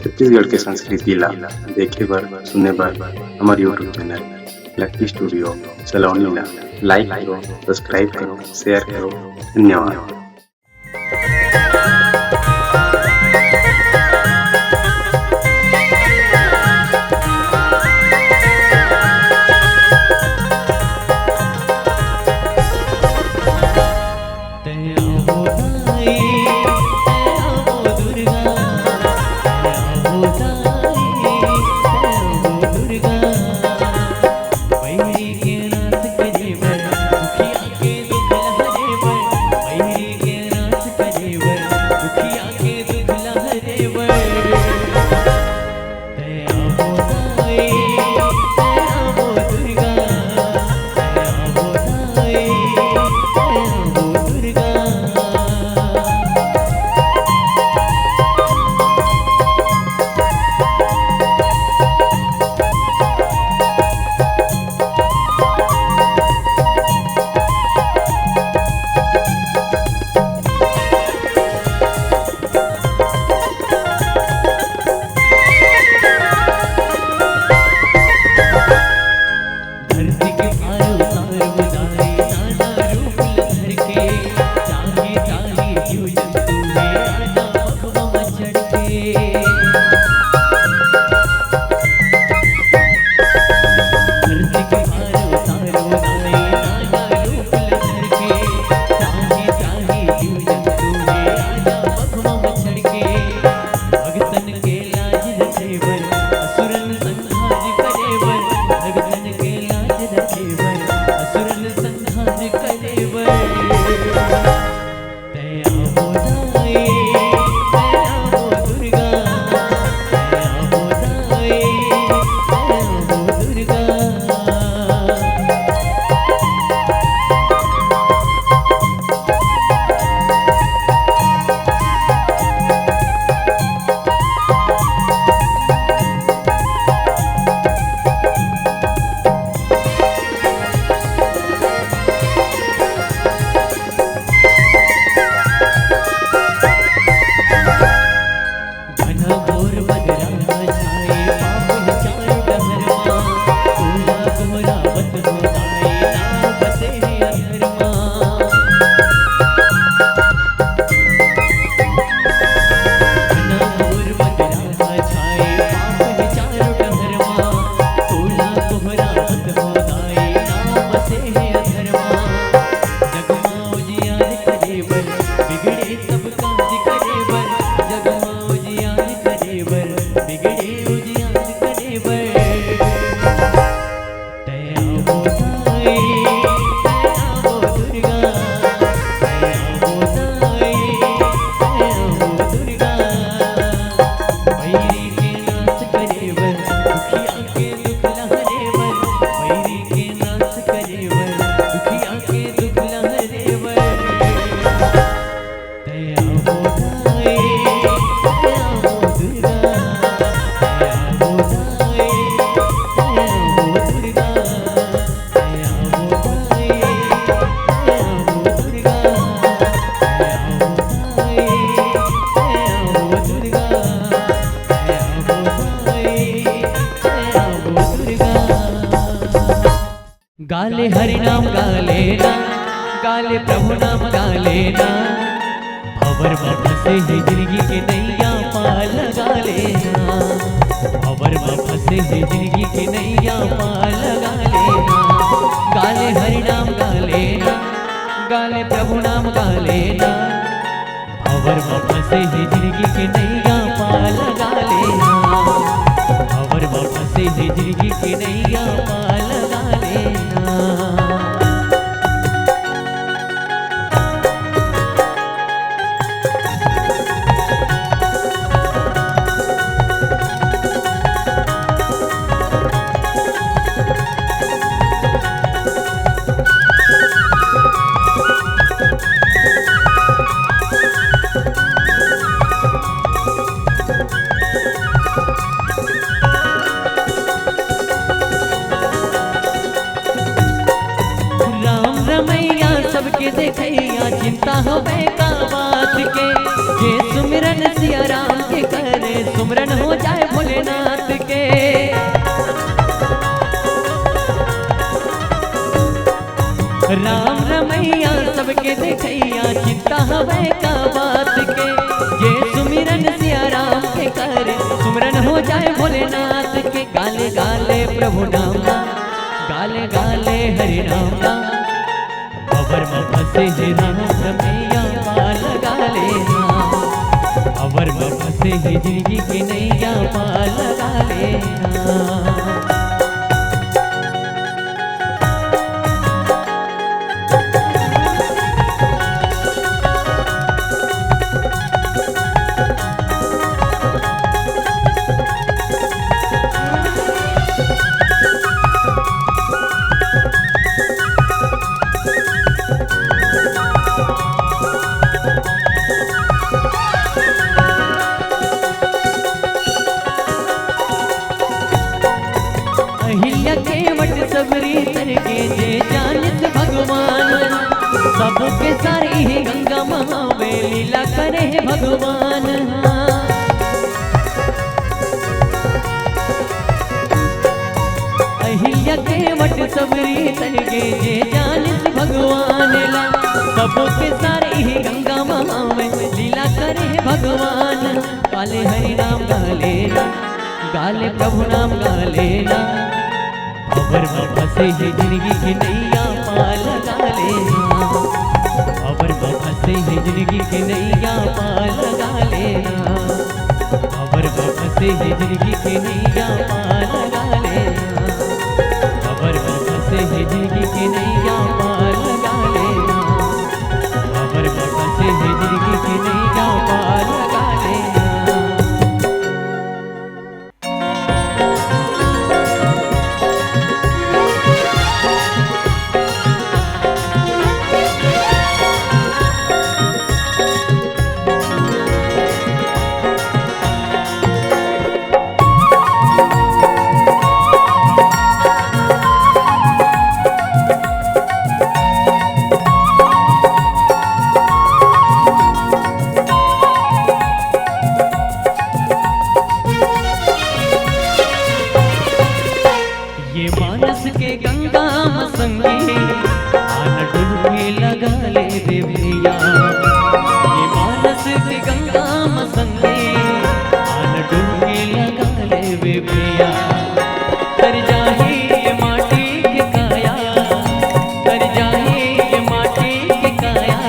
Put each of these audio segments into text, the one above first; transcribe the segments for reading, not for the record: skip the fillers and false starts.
छत्तीसगढ़ के संस्कृति ला देखे बर सुने बर हमर यूट्यूब चैनल लकी स्टूडियो सलोनी ला लाइक करो, सब्सक्राइब करो, शेयर करो। धन्यवाद। गाले हरि नाम गाले ना, गाले प्रभु नाम गाले ना, भंवर में फंसे है जिंदगी के नैया पाल गाले ना, भंवर में फंसे है जिंदगी के नैया पाल गाले ना। गाले हरि नाम गाले ना, गाले प्रभु नाम गाले ना, भंवर में फंसे है जिंदगी के नैया पाल गाले ना, भंवर में फंसे है जिंदगी के नैया पाल गाले ना। हरि नाम का अवर में फंसे है राम रमैया पार लगा लेना अवर में फंसे है जिंदगी की नैया पार लगा लेना अहिल्या के वट सबरी तरके जे जानित भगवान सबके सारी ही गंगा महावे लीला करे भगवान अहिल्या के वट सबरी तरके जे जानित भगवान ला सबके सारी ही गंगा महावे लीला करे भगवान काले हरि नाम गाले प्रभु नाम गालेना अवर में फंसे है जिंदगी की नैया पार लगा लेना अवर में फंसे है जिंदगी की नैया पार लगा लेना अवर में फंसे है जिंदगी की नैया पार लगा लेना अवर में फंसे है जिंदगी की नैया पार लगा लेना अवर में फंसे है जिंदगी की नैया पार लगा लेना ये मानस के गंगा मसंगी आन डुबकी लगा ले रे भैया ये मानस के गंगा मसंगी आन डुबकी लगा ले रे भैया कर जाए ये माटी के काया कर जाए ये माटी के काया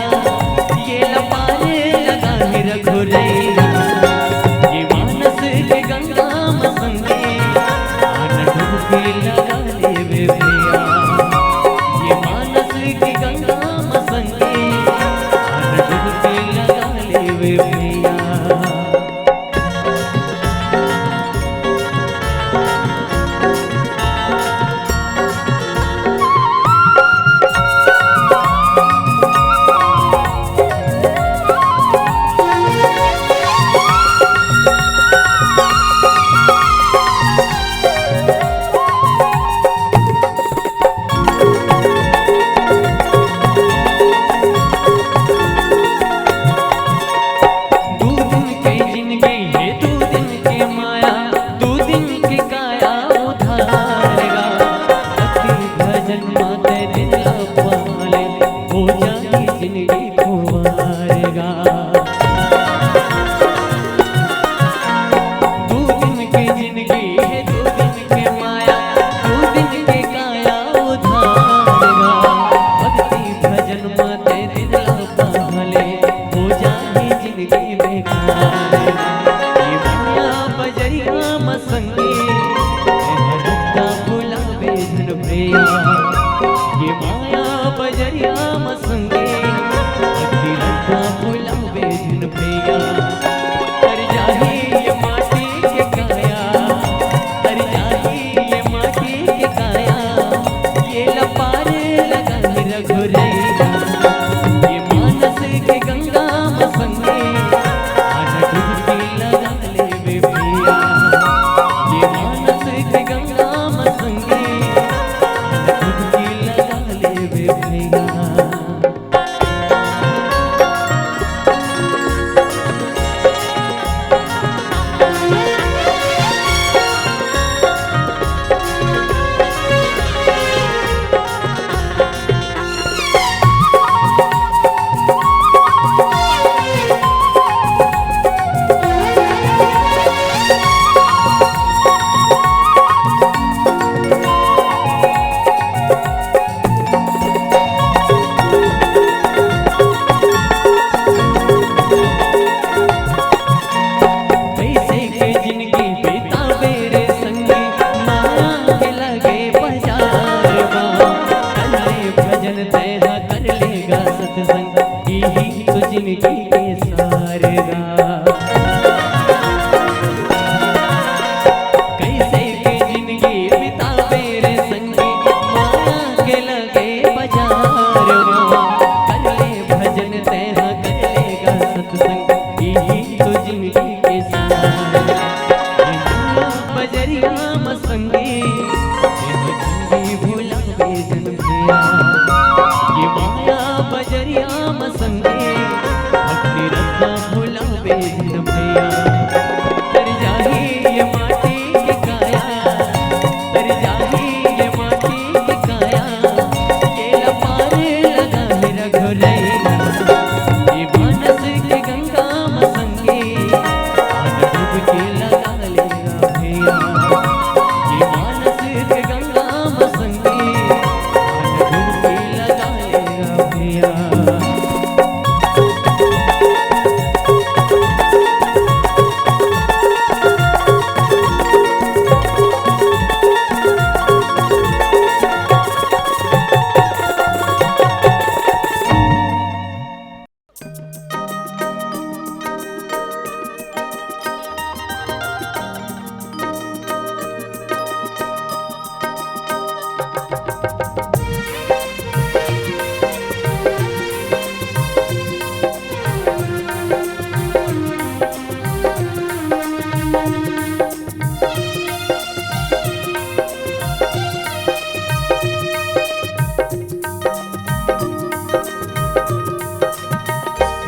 ये लपारे लगा के रखो रे ये मानस के गंगा मसंगी लगा ले भैया ये मानस की गंगा मसंगी डुबकी लगा ले भैया ये माया बजरिया मसंगे अखिलता फुलावे धुन भैया कर जाही ये माटी के काया कर जाही ये माटी के काया ये लपारे लगा रघुरैया ये मानस के गंगा मसंगे आना डुबकी भैया तर जाही ये माटी के काया, तर जाही ये माटी के काया, केला पार लगा है रघुरैया। ये मानस के गंगा मसंगे आज डुबकी लगा लेगा भैया। ये मानस के गंगा मसंगे आज डुबकी लगा लेगा भैया।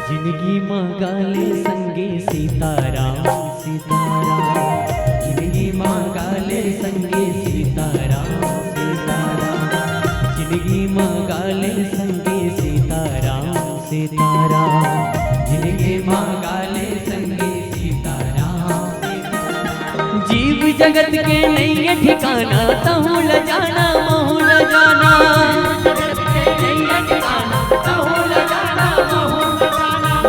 जिंदगी मांगाले संगे सीताराम सीताराम, जिंदगी मांगाले संगे सीताराम सीताराम, जिंदगी मांगाले संगे सीताराम सीताराम, जिंदगी मांगाले संगे सीताराम सीताराम। जीव जगत के नहीं है ठिकाना, तहु ल जाना महु ल जाना।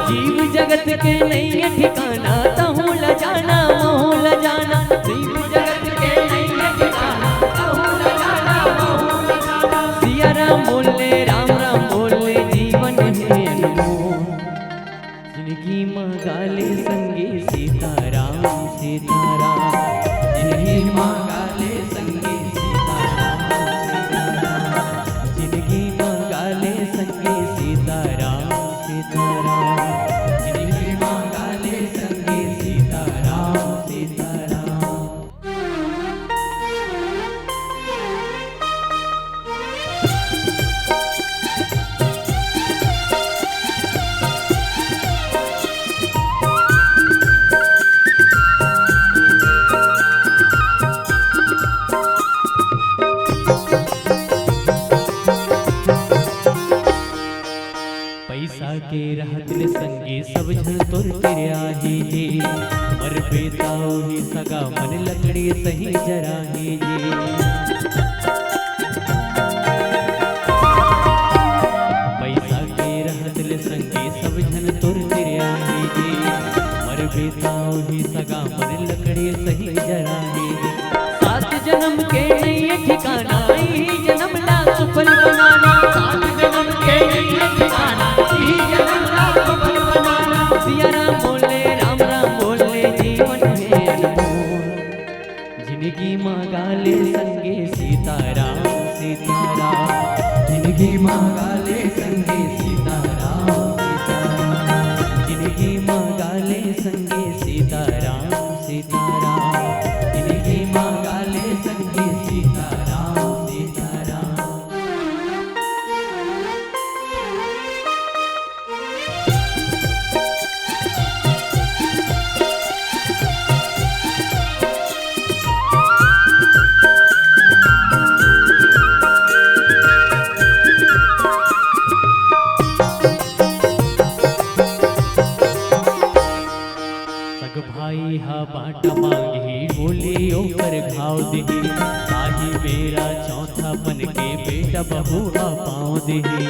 जीव जगत के नहीं है ठिकाना, तहु ल जाना महु ल जाना। जीव जगत के नहीं है ठिकाना, तहु ल जाना महु ल जाना। सिया राम बोले राम राम बोले जीवन है अनमोल। जिंदगी मांगाले संगे सीताराम सीताराम, जिंदगी मांगाले संगे सीताराम सीताराम, जिंदगी मांगाले संगे सीताराम सीताराम, जिंदगी मांगाले संगे सीताराम सीताराम। पैसा के रहत ले संगे सब झन तोर तेरे आही जी। मर बेताओ ही सगा मन लकड़ी सही जराही जी। पैसा के रहत ले संगे सब झन तोर तेरे आही जी। मर बेताओ ही सगा मन लकड़ी सही जराही जी। सात जन्म के नहीं ठिकाना, ही जन्म ला सुफल बनाना। सात जन्म के नहीं ठिकाना, सिया राम बोले राम राम बोले जीवन है अनमोल। जिंदगी मांगाले संगे सीताराम सीताराम, जिंदगी मांगाले संगे सीताराम सीताराम, जिंदगी मांगाले संगे सीताराम सीताराम, जिंदगी मांगाले संगे सीताराम सीताराम। भाई हा बाटा मांगी बोली ओकर घाव देही। ताही मेरा चौथा बन के बेटा बहुआ पाँव देही।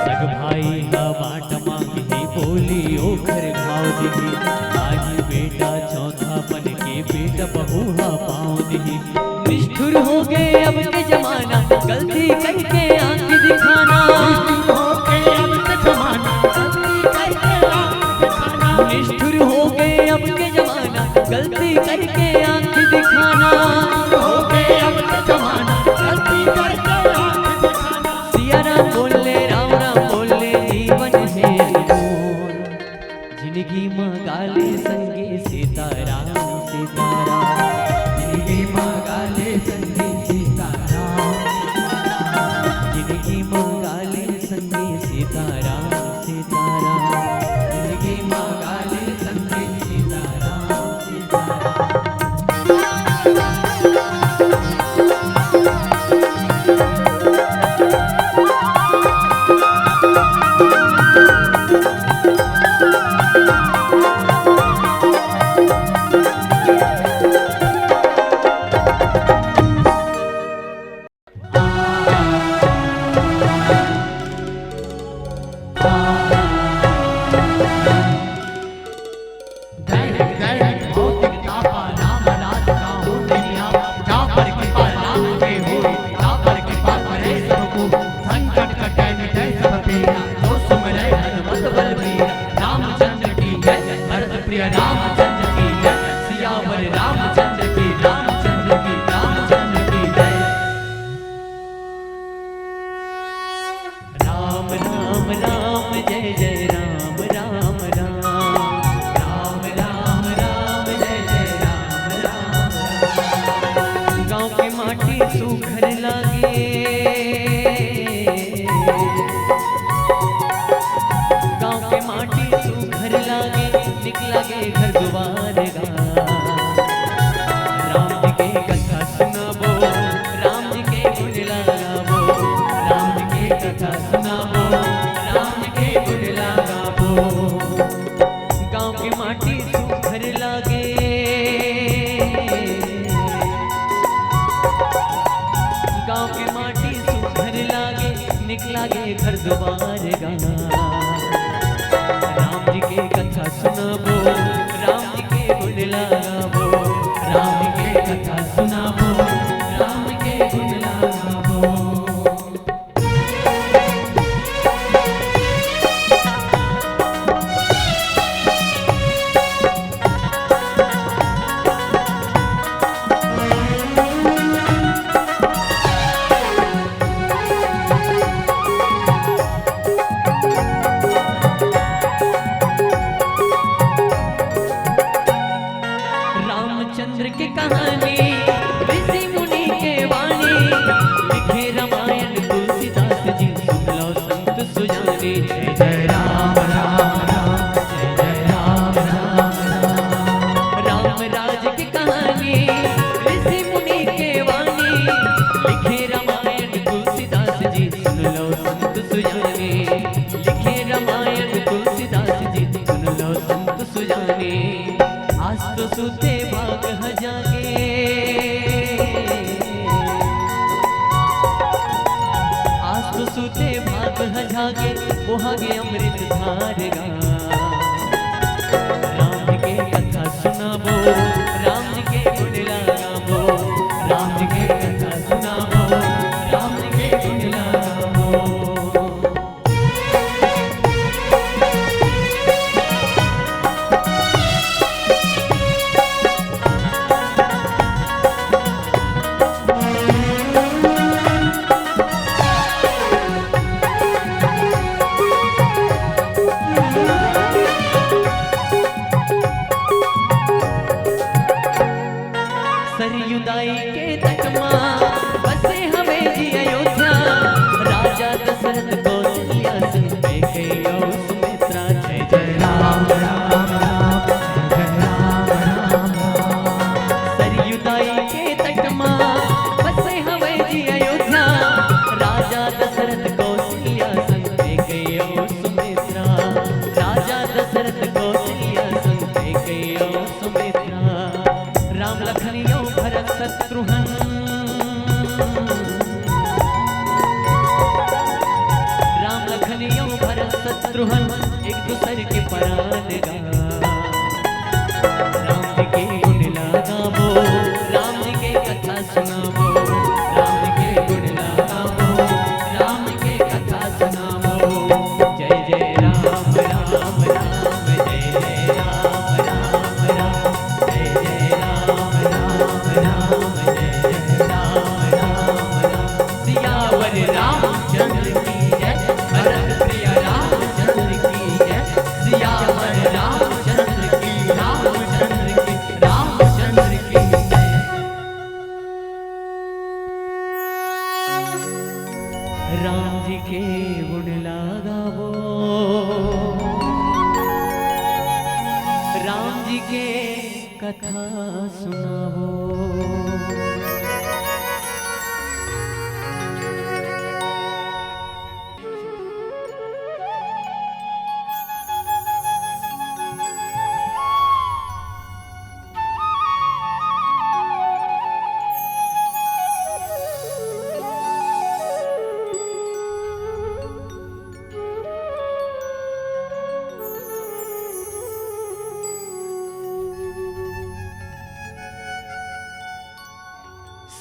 सग भाई हा बाटा मांगी बोली ओकर घाव देही। ताही बेटा चौथा बन के बेटा बहुआ पाँव देही। निष्ठुर हो गए अब के जमाना, गलती करके आंख दिखाना। निष्ठुर हो गए अब के जमाना, गलती करके आंख दिखाना। हो गए अब के जमाना, गलती करके आंख दिखाना। सिया राम बोले राम राम बोले जीवन है अनमोल। जिंदगी मांगाले संगे सीताराम सीताराम, जिंदगी मांगाले संगे सीताराम, जिंदगी मांगाले संगे सीताराम गांव की माटी सुघर लागे, गांव की माटी सुघर लागे, निकला गे घर द्वार गाना। राम जी के कथा सुनाबो, राम जी के गुण लगाबो, राम जी के कथा सुनाबो, राम के गुण लगाबो। रामचंद्र की कहानी ऋषि मुनि के वाणी, लिखे रामायण तुलसीदास जी, सुन लो संत सुजाने। जय जय राम राम राम, जय जय राम राम राम। राम राज की कहानी ऋषि मुनि के वाणी, लिखे रामायण तुलसीदास जी, सुन लो संत सुजाने। लिखे रामायण तुलसीदास जी, सुन लो संत सुजाने। आज तो सुते भाग जागे, आज तो सुते भाग जागे, बोहागे अमृत धार गा। राम जी के कथा सुनाबो, राम जी के गुण लगाबो, राम जी के कथा सुनाबो, राम जी के गुण लगाबो। सरयुदाई के तट मां बसे हमें जी अयोध्या, राजा दशरथ कौशल्या संग कैकेयी और सुमित्रा। जय जय राम राम राम, जय राम राम राम। सरयुदाई के तट मां बसे हमें जी अयोध्या, राजा दशरथ कौशल्या संग कैकेयी और सुमित्रा। राजा दशरथ कौशल्या संग कैकेयी और सुमित्रा। राम लखन यो भरत शत्रुघ्न, राम लखन यो भरत शत्रुघ्न, एक दूसरे के परान गा। राम जी के गुण लगाबो, राम जी के कथा सुनाबो, राम जी के गुण लगाबो, राम जी के कथा सुनाबो। जय जय राम राम राम, जय जय राम राम राम, जय जय राम राम राम, जय जय राम राम राम। सियावर रामचंद्र की जय, भरत प्रिय रामचंद्र की जय। सियावर रामचंद्र की, रामचंद्र की, रामचंद्र की जय। राम जी के गुण लगाबो, राम जी के कथा सुनाबो।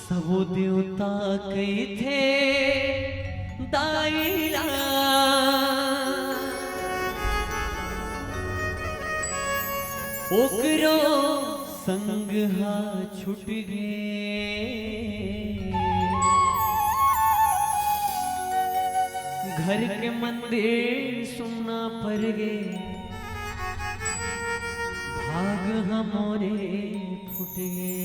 सबो देवता कई थे दाईला, ओकरो संग हा छुट गे। घर के मंदिर सुनना पड़ गे, भाग हमोरे फुट गे।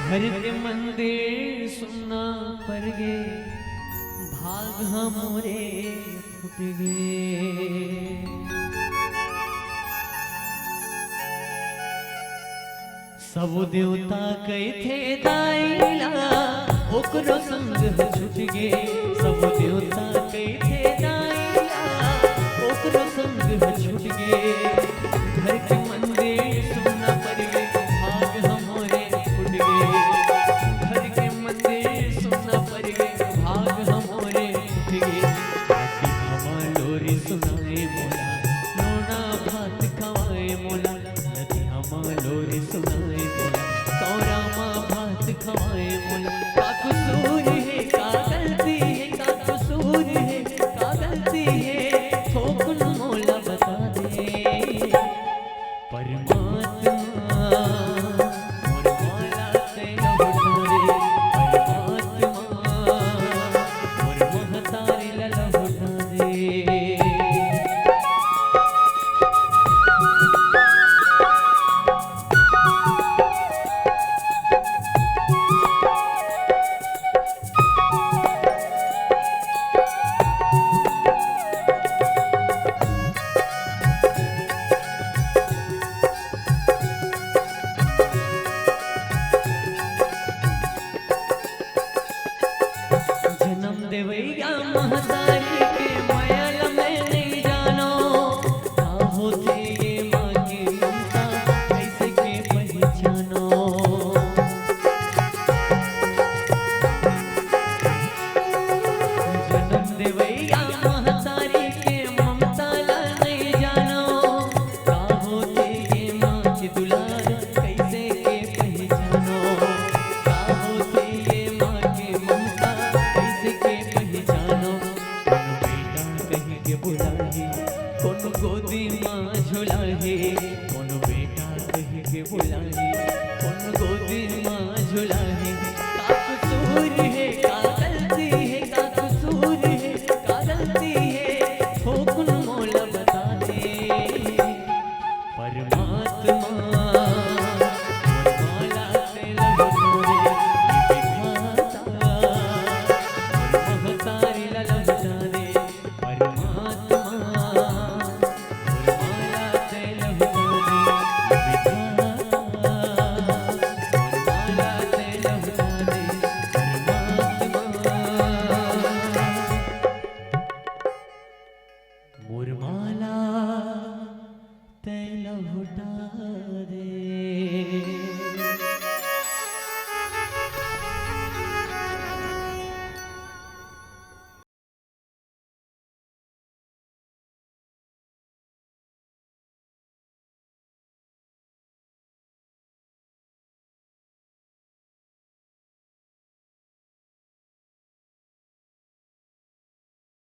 घर के मंदिर सुनना पड़ गे, भाग हमोरे फुट गे। सब देवता कहे थे दाईला, ओकरो संग छूट गे सब देवता कैथे जाइया ओकरो संग छूट गे घर के मंदिर सुनना पड़ गे भाग हमरे फूट गे घर के मंदिर सुनना पड़ गे भाग हमरे फूट गे राती हवा लोरी सुनाए मोला लोना भात खवाए मोला राती हवा लोरी सुनाए मोला सौरा माँ भात खवाए मोला का कसूर है का गलती है का कसूर है का गलती है ठोकुन मोला बता दे परमात्मा मोर माला ते लहुटा दे परमात्मा मोर महतारी लहुटा दे। जन्म देवैया महतारी